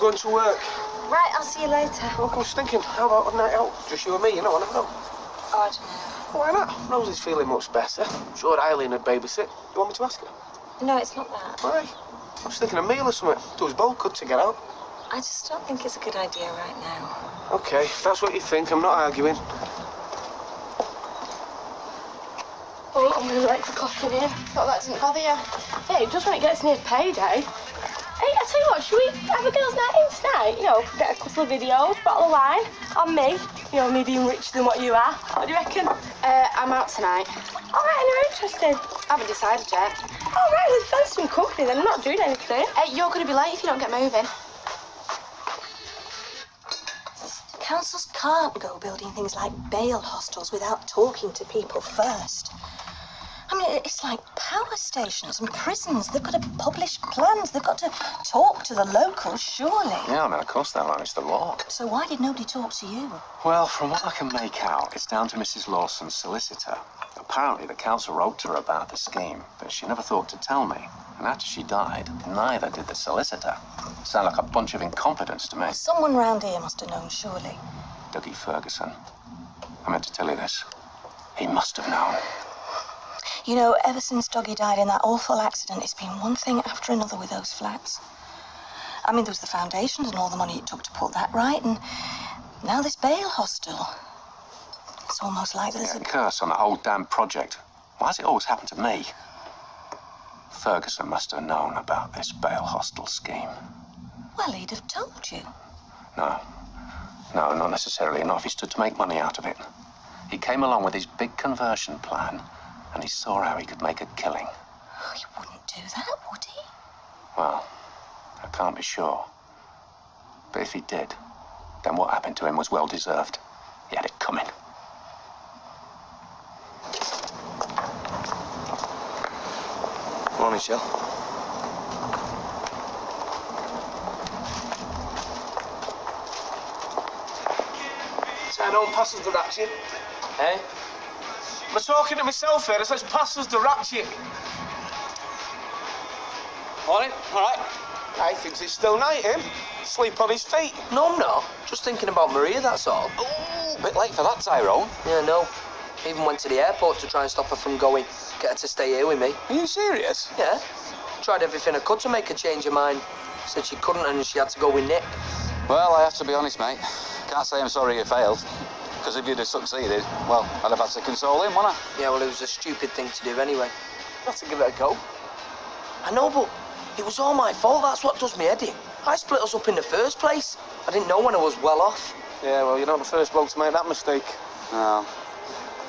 going to work. Right, I'll see you later. Look, I was thinking, how about a night out? Just you and me, you know, I never know. Oh, I don't know. Why not? Rosie's feeling much better. I'm sure Eileen would babysit. You want me to ask her? No, it's not that. Why? I was thinking a meal or something. Do us both good to get out. I just don't think it's a good idea right now. Okay, if that's what you think, I'm not arguing. Oh, I'm going to late for clocking in. Thought that didn't bother you. Hey, just when it gets near payday. Hey, I tell you what, should we have a girls' night in tonight? You know, get a couple of videos, bottle of wine, on me. You know, me being richer than what you are. What do you reckon? I'm out tonight. All right, and you're interested. I haven't decided yet. All right, let's find some company then. I'm not doing anything. You're going to be late if you don't get moving. Councils can't go building things like bail hostels without talking to people first. I mean, it's like power stations and prisons. They've got to publish plans. They've got to talk to the locals, surely. Yeah, I mean, of course they are. It's the law. So why did nobody talk to you? Well, from what I can make out, it's down to Mrs. Lawson's solicitor. Apparently, the council wrote to her about the scheme, but she never thought to tell me. And after she died, neither did the solicitor. Sound like a bunch of incompetents to me. Someone round here must have known, surely. Dougie Ferguson. I meant to tell you this. He must have known. You know, ever since Dougie died in that awful accident, it's been one thing after another with those flats. I mean, there was the foundations and all the money it took to put that right, and now this bail hostel. It's almost like there's a curse on the whole damn project. Why does it always happen to me? Ferguson must have known about this bail hostel scheme. Well, he'd have told you. No, not necessarily. Not if he stood to make money out of it. He came along with his big conversion plan, and he saw how he could make a killing. Oh, he wouldn't do that, would he? Well, I can't be sure. But if he did, then what happened to him was well deserved. He had it coming. Morning, Shell. So I don't pass us the ratchet. Eh? I'm talking to myself here. It says pass us the ratchet. Morning, all right. I thinks it's still night, him. Sleep on his feet. No, I'm not. Just thinking about Maria, that's all. Ooh. Bit late for that, Tyrone. Yeah, no. Even went to the airport to try and stop her from going. Get her to stay here with me. Are you serious? Yeah. Tried everything I could to make her change her mind. Said she couldn't and she had to go with Nick. Well, I have to be honest, mate. Can't say I'm sorry you failed. Because if you'd have succeeded, well, I'd have had to console him, wouldn't I? Yeah, well, it was a stupid thing to do anyway. Have to give it a go. I know, but it was all my fault. That's what does me head in. I split us up in the first place. I didn't know when I was well off. Yeah, well, you're not the first bloke to make that mistake. No.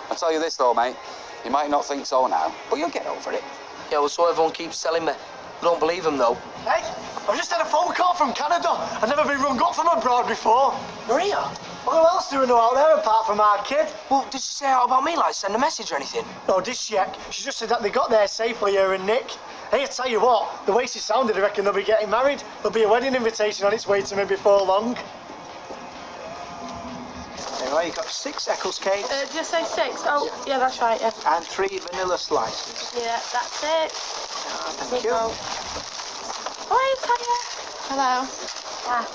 I'll tell you this, though, mate. You might not think so now, but you'll get over it. Yeah, well, so everyone keeps telling me. I don't believe them, though. Hey, I've just had a phone call from Canada. I've never been rung up from abroad before. Maria? Well, who else do we know out there apart from our kid? Well, did she say out about me, like send a message or anything? No, did she? She just said that they got there safely, her and Nick. Hey, I tell you what, the way she sounded, I reckon they'll be getting married. There'll be a wedding invitation on its way to me before long. Anyway, you've got 6 Eccles cakes. Did you say 6? Oh, yeah, that's right, yeah. And 3 vanilla slices. Yeah, that's it. Thank you. Bye, Tanya. Hello.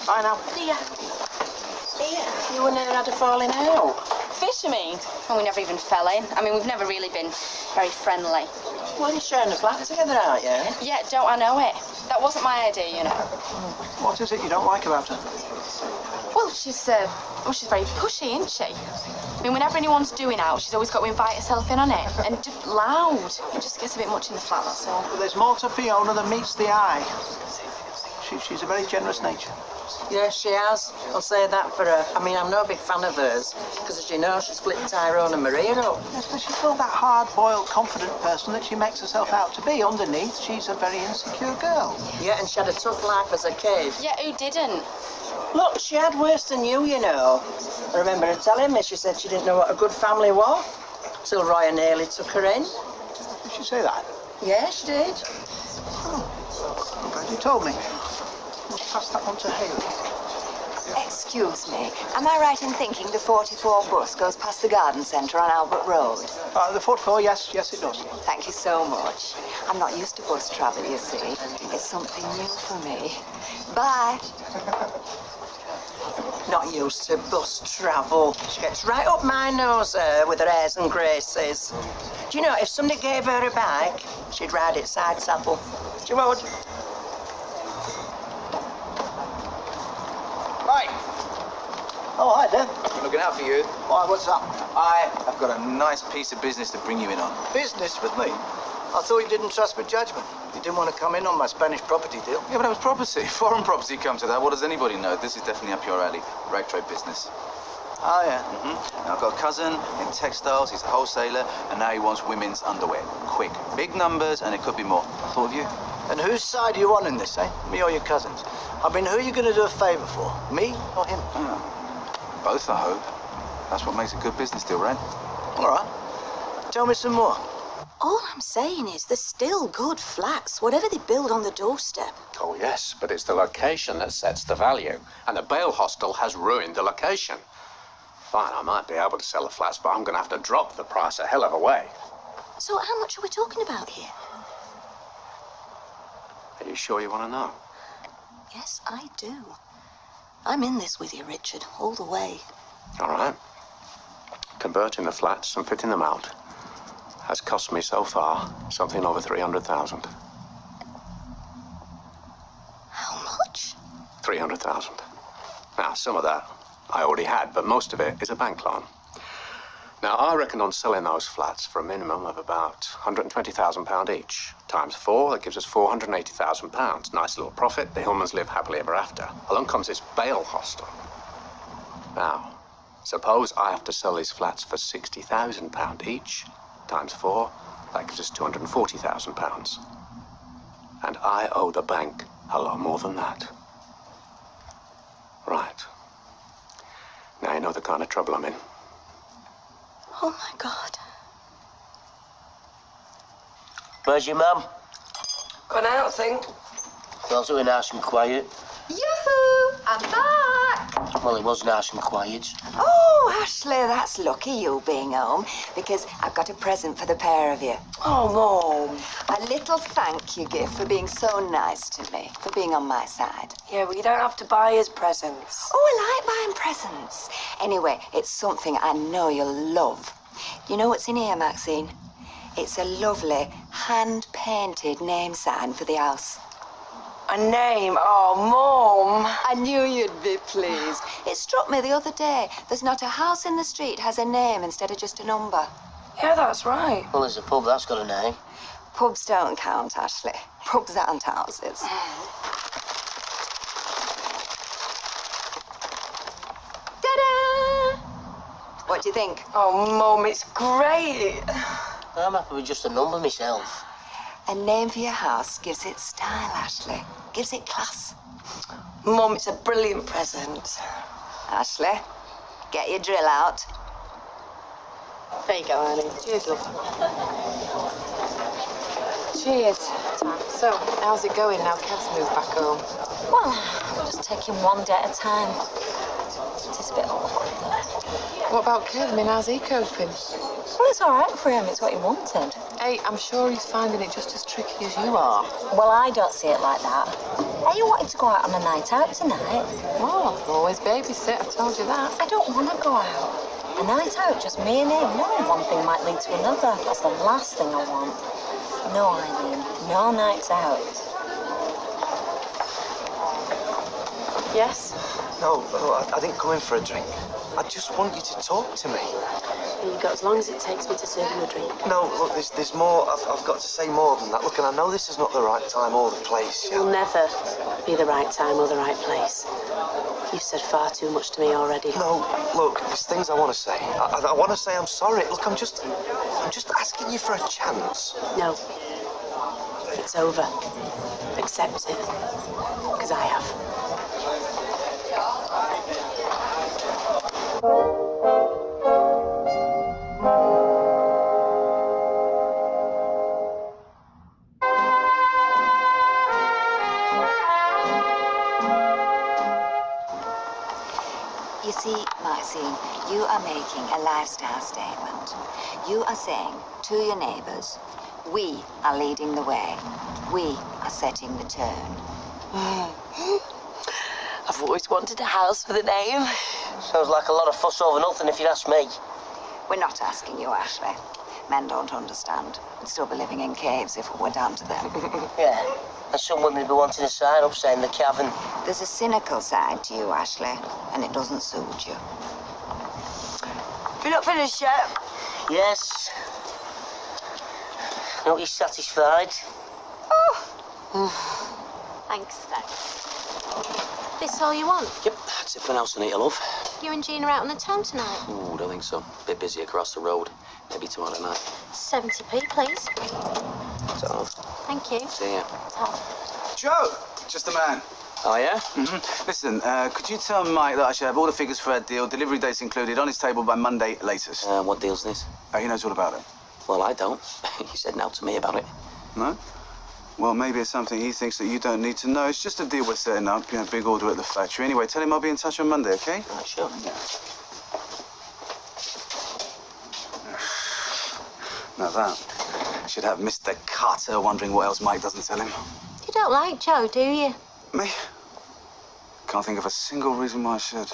Bye now. See ya. See ya. You wouldn't have had a falling out. Fish, I mean? Well, we never even fell in. I mean, we've never really been very friendly. Well, you're sharing a flat together, aren't you? Yeah, don't I know it? That wasn't my idea, you know. What is it you don't like about her? Well, she's very pushy, isn't she? I mean, whenever anyone's doing out, she's always got to invite herself in on it. And just loud. It just gets a bit much in the flat, that's all. But there's more to Fiona than meets the eye. She's a very generous nature. Yes, she has. I'll say that for her. I mean, I'm no big fan of hers, because as you know, she split Tyrone and Maria up. Yes, but she's not that hard-boiled, confident person that she makes herself out to be. Underneath, she's a very insecure girl. Yeah, and she had a tough life as a kid. Yeah, who didn't? Look, she had worse than you know. I remember her telling me, she said she didn't know what a good family was, till Roy and Haley took her in. Did she say that? Yeah, she did. Oh, I'm glad you told me. We'll pass that on to Haley. Excuse me, am I right in thinking the 44 bus goes past the garden centre on Albert Road? The 44, yes, it does. Thank you so much. I'm not used to bus travel, you see. It's something new for me. Bye. Not used to bus travel. She gets right up my nose with her airs and graces. Do you know, if somebody gave her a bike, she'd ride it side saddle. She would. Right. Oh, hi there. Looking out for you. Why, what's up? I've got a nice piece of business to bring you in on. Business with me? I thought you didn't trust my judgment. You didn't want to come in on my Spanish property deal. Yeah, but it was property. Foreign property come to that. What does anybody know? This is definitely up your alley. Rag trade business. Oh, yeah. Now, I've got a cousin in textiles. He's a wholesaler, and now he wants women's underwear. Quick. Big numbers, and it could be more. I thought of you. And whose side are you on in this, eh? Me or your cousins? I mean, who are you going to do a favour for? Me or him? Both, I hope. That's what makes a good business deal, right? All right. Tell me some more. All I'm saying is there's still good flats, whatever they build on the doorstep. Oh, yes, but it's the location that sets the value. And the bail hostel has ruined the location. Fine, I might be able to sell the flats, but I'm going to have to drop the price a hell of a way. So how much are we talking about here? Are you sure you want to know? Yes, I do. I'm in this with you, Richard, all the way. All right. Converting the flats and fitting them out has cost me so far something over 300,000. How much? 300,000. Now, some of that I already had, but most of it is a bank loan. Now, I reckon on selling those flats for a minimum of about £120,000 each. Times 4, that gives us £480,000. Nice little profit. The Hillmans live happily ever after. Along comes this bail hostel. Now, suppose I have to sell these flats for £60,000 each. Times 4, that gives us £240,000. And I owe the bank a lot more than that. Right. Now you know the kind of trouble I'm in. Oh, my God. Where's your mum? Gone out, I think. Well, it's doing nice and quiet. Yoo-hoo! I'm back! Well, it was nice and quiet. Oh, Ashley, that's lucky you being home, because I've got a present for the pair of you. Oh, Mum. A little thank you gift for being so nice to me, for being on my side. Yeah, well, you don't have to buy us presents. Oh, I like buying presents. Anyway, it's something I know you'll love. You know what's in here, Maxine? It's a lovely, hand-painted name sign for the house. A name? Oh, Mum. I knew you'd be pleased. It struck me the other day. There's not a house in the street has a name instead of just a number. Yeah, that's right. Well, there's a pub that's got a name. Pubs don't count, Ashley. Pubs aren't houses. Ta-da! What do you think? Oh, Mum, it's great. I'm happy with just a number myself. A name for your house gives it style, Ashley. Gives it class. Mum, it's a brilliant present. Ashley, get your drill out. There you go, Annie. Cheers, love. Cheers. So, how's it going now Kev's moved back home? Well, we're just taking one day at a time. It is a bit awkward. What about Kev? I mean, how's he coping? Well, it's all right for him. It's what he wanted. Hey, I'm sure he's finding it just as tricky as you are. Well, I don't see it like that. Hey, you wanted to go out on a night out tonight. Well, I'll always babysit. I told you that. I don't want to go out. A night out, just me and him. No, one thing might lead to another. That's the last thing I want. No, Eileen. No nights out. Yes? No, I didn't come in for a drink. I just want you to talk to me. You've got as long as it takes me to serve you a drink. No, look, there's more. I've got to say more than that. Look, and I know this is not the right time or the place. It will never be the right time or the right place. You've said far too much to me already. No, look, there's things I want to say. I want to say I'm sorry. Look, I'm just asking you for a chance. No. It's over. Accept it. Because I have. Maxine, you are making a lifestyle statement. You are saying to your neighbours, we are leading the way. We are setting the tone. I've always wanted a house with a name. Sounds like a lot of fuss over nothing if you ask me. We're not asking you, Ashley. Men don't understand. We'd still be living in caves if it were down to them. Yeah, and some women would be wanting a sign up saying the cavern. There's a cynical side to you, Ashley, and it doesn't suit you. You're not finished yet? Yes. Not you satisfied? Thanks, Dad. This all you want? Yep, that's it for now, Sunita, love. You and Jean are out on the town tonight? Ooh, don't think so. Bit busy across the road. Maybe tomorrow night. 70p, please. So, Thank you. see ya. Joe! Just a man. Oh, yeah? Mm-hmm. Listen, could you tell Mike that I should have all the figures for our deal, delivery dates included, on his table by Monday latest? What deal's this? He knows all about it. Well, I don't. He said no to me about it. No? Well, maybe it's something he thinks that you don't need to know. It's just a deal we're setting up, you know, big order at the factory. Anyway, tell him I'll be in touch on Monday, okay? Right, sure. Yeah. Now that should have Mr. Carter wondering what else Mike doesn't tell him. You don't like Joe, do you? Me? Can't think of a single reason why I should.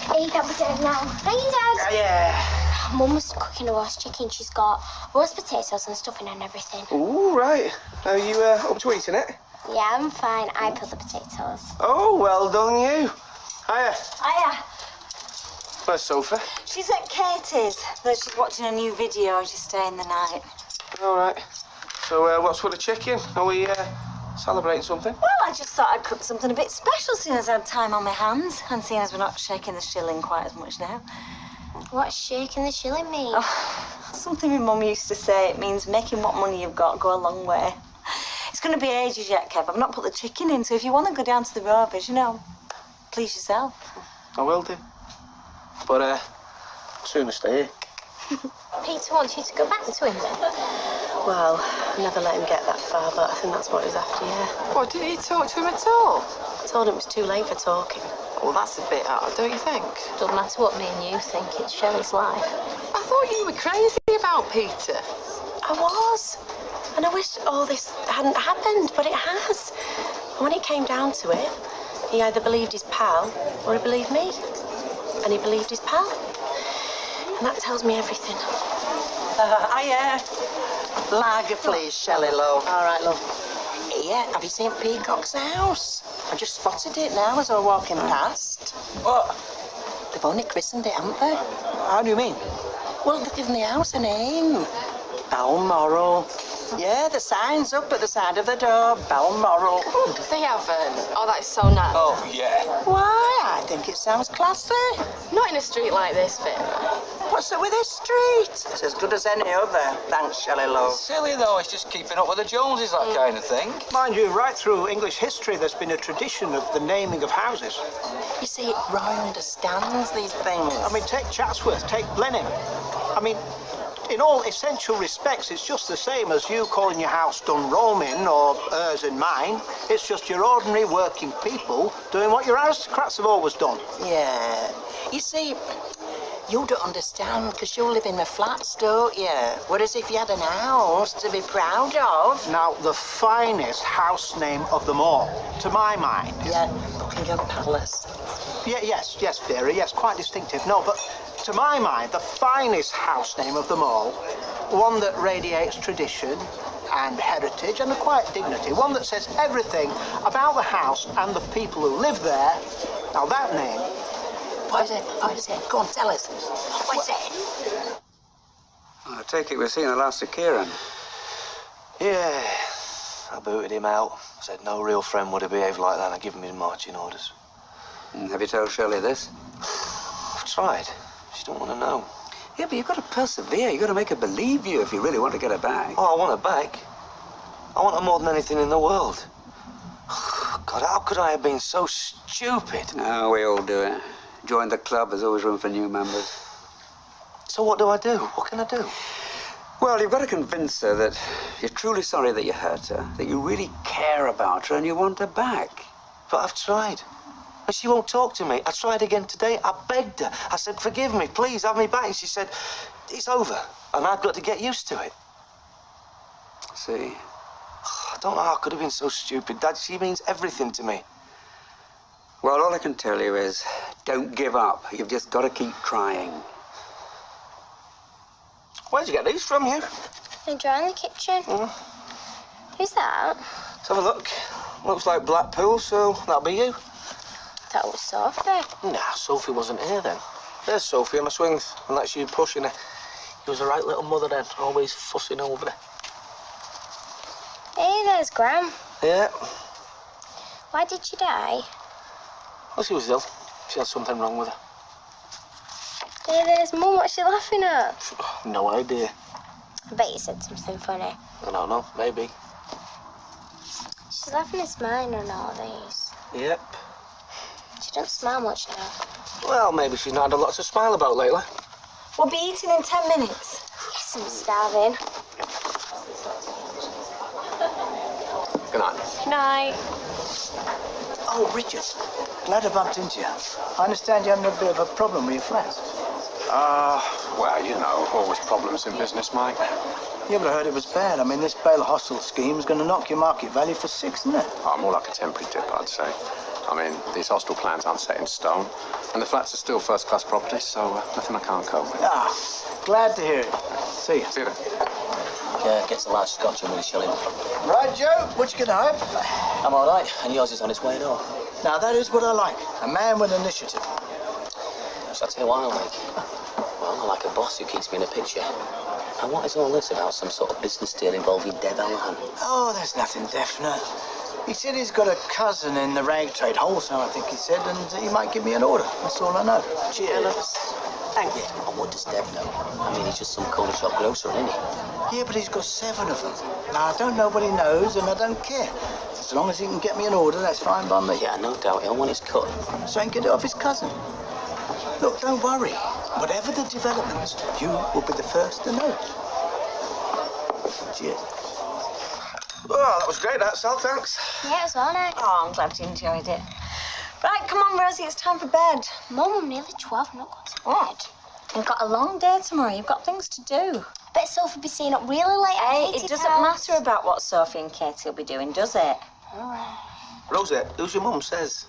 Hey, that was Dad now. Hey, Dad. Yeah. Mum was cooking a roast chicken. She's got roast potatoes and stuffing and everything. Ooh, right. Are you up to eating it? Yeah, I'm fine. I put the potatoes. Oh, well done, you. Hiya. Hiya. Where's Sophie? She's at Katie's. She's watching a new video and she's staying the night. All right. So, what's with the chicken? Are we celebrating something? Well, I just thought I'd cook something a bit special seeing as I had time on my hands and seeing as we're not shaking the shilling quite as much now. What's shaking the shilling mean? Oh, something my mum used to say. It means making what money you've got go a long way. It's going to be ages yet, Kev. I've not put the chicken in, so if you want to go down to the Rovers, you know, please yourself. I will do. But, sooner stay here. Peter wants you to go back to him then? Well, I never let him get that far, but I think that's what he was after, yeah. What, didn't you talk to him at all? I told him it was too late for talking. Well, that's a bit odd, don't you think? Doesn't matter what me and you think, it's Shelley's life. I thought you were crazy about Peter. I was. And I wish all this hadn't happened, but it has. And when it came down to it, he either believed his pal or he believed me. And he believed his pal. And that tells me everything. Lager, please, Shelley, love. All right, love. Here, have you seen Peacock's house? I just spotted it now as I was walking past. What? They've only christened it, haven't they? How do you mean? Well, they've given the house a name. Balmoral. Yeah, the sign's up at the side of the door. Balmoral. They haven't. Oh, that is so nice. Oh, yeah. Why? I think it sounds classy. Not in a street like this, Vera. What's up with this street? It's as good as any other. Thanks, Shelley, love. Silly, though. It's just keeping up with the Joneses, that kind of thing. Mind you, right through English history, there's been a tradition of the naming of houses. You see, Roy understands these things. I mean, take Chatsworth, take Blenheim. I mean, in all essential respects, it's just the same as you calling your house Dunroman or hers and mine. It's just your ordinary working people doing what your aristocrats have always done. Yeah. You see, you don't understand because you live in the flats, don't you? Whereas if you had an house to be proud of... Now, the finest house name of them all, to my mind. Yeah, Buckingham Palace. Yeah, yes, Vera, yes, quite distinctive. No, but to my mind, the finest house name of them all, one that radiates tradition and heritage and a quiet dignity, one that says everything about the house and the people who live there. Now, that name... What is it? What is it? Go on, tell us. What is it? I take it we've seen the last of Kieran. Yeah. I booted him out. Said no real friend would have behaved like that. I give him his marching orders. Have you told Shelley this? I've tried. She don't want to know. Yeah, but you've got to persevere. You've got to make her believe you if you really want to get her back. Oh, I want her back. I want her more than anything in the world. God, how could I have been so stupid? No, we all do it. Join the club, there's always room for new members. So what do I do? What can I do? Well, you've got to convince her that you're truly sorry that you hurt her, that you really care about her and you want her back. But I've tried. And she won't talk to me. I tried again today. I begged her. I said, forgive me, please, have me back. And she said, it's over. And I've got to get used to it. See, I don't know how I could have been so stupid. Dad, she means everything to me. Well, all I can tell you is, don't give up. You've just got to keep trying. Where'd you get these from, you? In the kitchen. Who's that? Let's have a look. Looks like Blackpool, so that'll be you. That was Sophie. Nah, Sophie wasn't here then. There's Sophie on the swings, and that's you pushing her. You was a right little mother then, always fussing over her. Hey, there's Gran. Yeah. Why did she die? Well, she was ill. She had something wrong with her. Hey, there's Mum. What's she laughing at? No idea. I bet you said something funny. I don't know, maybe. She's laughing and smiling on all these. Yep. She doesn't smile much now. Well, maybe she's not had a lot to smile about lately. We'll be eating in 10 minutes. Yes, I'm starving. Good night. Good night. Oh, Richard, glad I bumped into you. I understand you're having a bit of a problem with your flat. Well, you know, always problems in business, Mike. Yeah, but I heard it was bad. I mean, this bail hostel scheme is going to knock your market value for 6, isn't it? Oh, more like a temporary dip, I'd say. I mean, these hostel plans aren't set in stone, and the flats are still first-class properties, so nothing I can't cope with. Ah, glad to hear it. See you. See you then. Gets a large scotch and really shilling. Right, Joe, what you gonna have? I'm all right, and yours is on its way though. Now, that is what I like. A man with initiative. Shall I tell you what I like? Well, I like a boss who keeps me in a picture. And what is all this about? Some sort of business deal involving Deb Allahan? Oh, there's nothing definite. He said he's got a cousin in the rag trade, wholesale, I think he said, and he might give me an order. That's all I know. Cheers. Thank you. And what does Deb know? I mean, he's just some corner shop grocer, isn't he? Yeah, but he's got 7 of them. Now, I don't know what he knows, and I don't care. As long as he can get me an order, that's fine by me. Yeah, no doubt. He'll want his cut. So he can get it off his cousin. Look, don't worry. Whatever the developments, you will be the first to know. Cheers. Oh, that was great, that, Sal, thanks. Yeah, it was all nice. Oh, I'm glad you enjoyed it. Right, come on, Rosie, it's time for bed. Mum, I'm nearly 12. I'm not going to bed. You've got a long day tomorrow. You've got things to do. I bet Sophie will be staying up really late. Hey, it doesn't matter about what Sophie and Katie will be doing, does it? All right. Rosie, who's your mum says?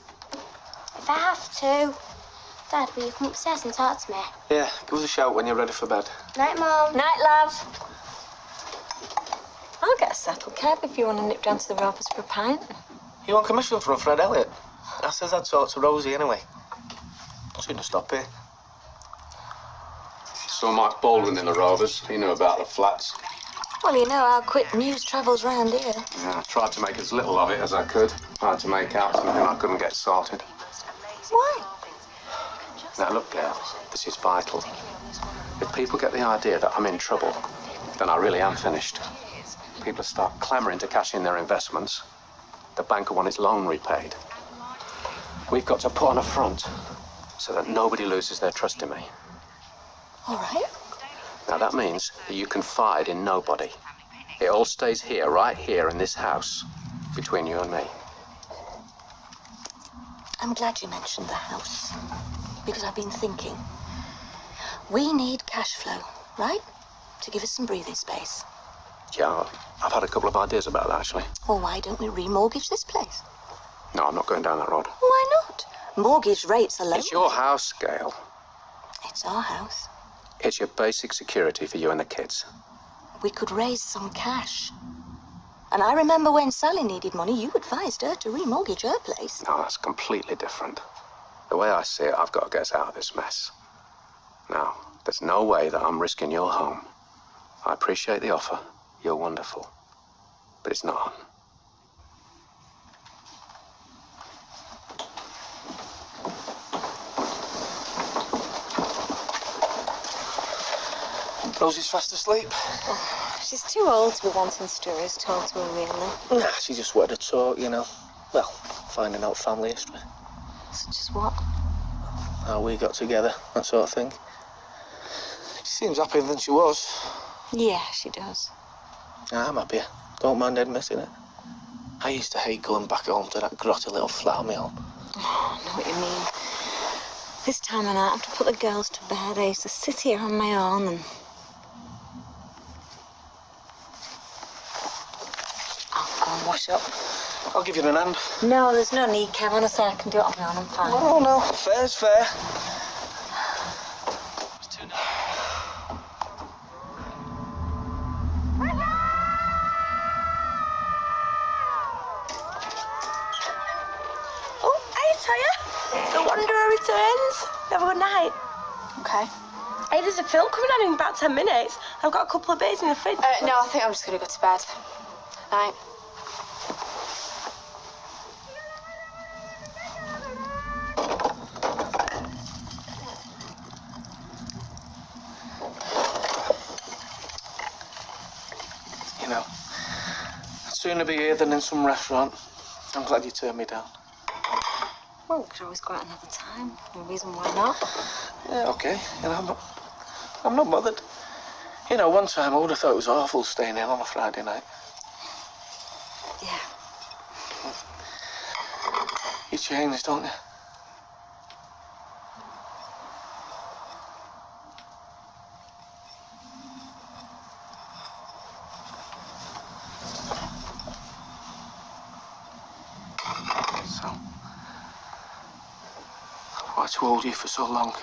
If I have to. Dad, will you come upstairs and talk to me? Yeah, give us a shout when you're ready for bed. Night, Mum. Night, love. I'll get a settled cab if you want to nip down to the Rovers for a pint. You want commission from Fred Elliott? I says I'd talk to Rosie anyway. I'll soon stop here. Saw Mike Baldwin in the Rovers. He knew about the flats. Well, you know how quick news travels round here. Yeah, I tried to make as little of it as I could. Tried to make out something I couldn't get sorted. Why? Now, look, girl, this is vital. If people get the idea that I'm in trouble, then I really am finished. People start clamouring to cash in their investments. The bank will want its loan repaid. We've got to put on a front so that nobody loses their trust in me. All right. Now, that means that you confide in nobody. It all stays here, right here in this house, between you and me. I'm glad you mentioned the house, because I've been thinking. We need cash flow, right? To give us some breathing space. Yeah, I've had a couple of ideas about that, actually. Well, why don't we remortgage this place? No, I'm not going down that road. Why not? Mortgage rates are low. It's your house, Gail. It's our house. It's your basic security for you and the kids. We could raise some cash. And I remember when Sally needed money, you advised her to remortgage her place. No, that's completely different. The way I see it, I've got to get us out of this mess. Now, there's no way that I'm risking your home. I appreciate the offer. You're wonderful. But it's not on. Rosie's fast asleep. Oh, she's too old to be wanting stories told to her, really. Nah, she just wanted to talk, you know. Well, finding out family history. Such as what? How we got together, that sort of thing. She seems happier than she was. Yeah, she does. I'm happier. Don't mind admitting it. I used to hate going back home to that grotty little flat on my own. I know what you mean. This time of night, I have to put the girls to bed. I used to sit here on my own and... I'll go and wash up. I'll give you an hand. No, there's no need, Kev. Honestly, I can do it on my own. I'm fine. Oh, no. Fair's fair. Oh, hey, Taya. The Wanderer returns. Have a good night. Okay. Hey, there's a film coming on in about 10 minutes. I've got a couple of bits in the fridge. No, I think I'm just going to go to bed. Night. You know, I'd sooner be here than in some restaurant. I'm glad you turned me down. Well, we could always go out another time. No reason why not. Yeah, okay. You know, I'm not bothered. You know, one time I would have thought it was awful staying in on a Friday night. Yeah. You changed, don't you? So, why to hold you for so long?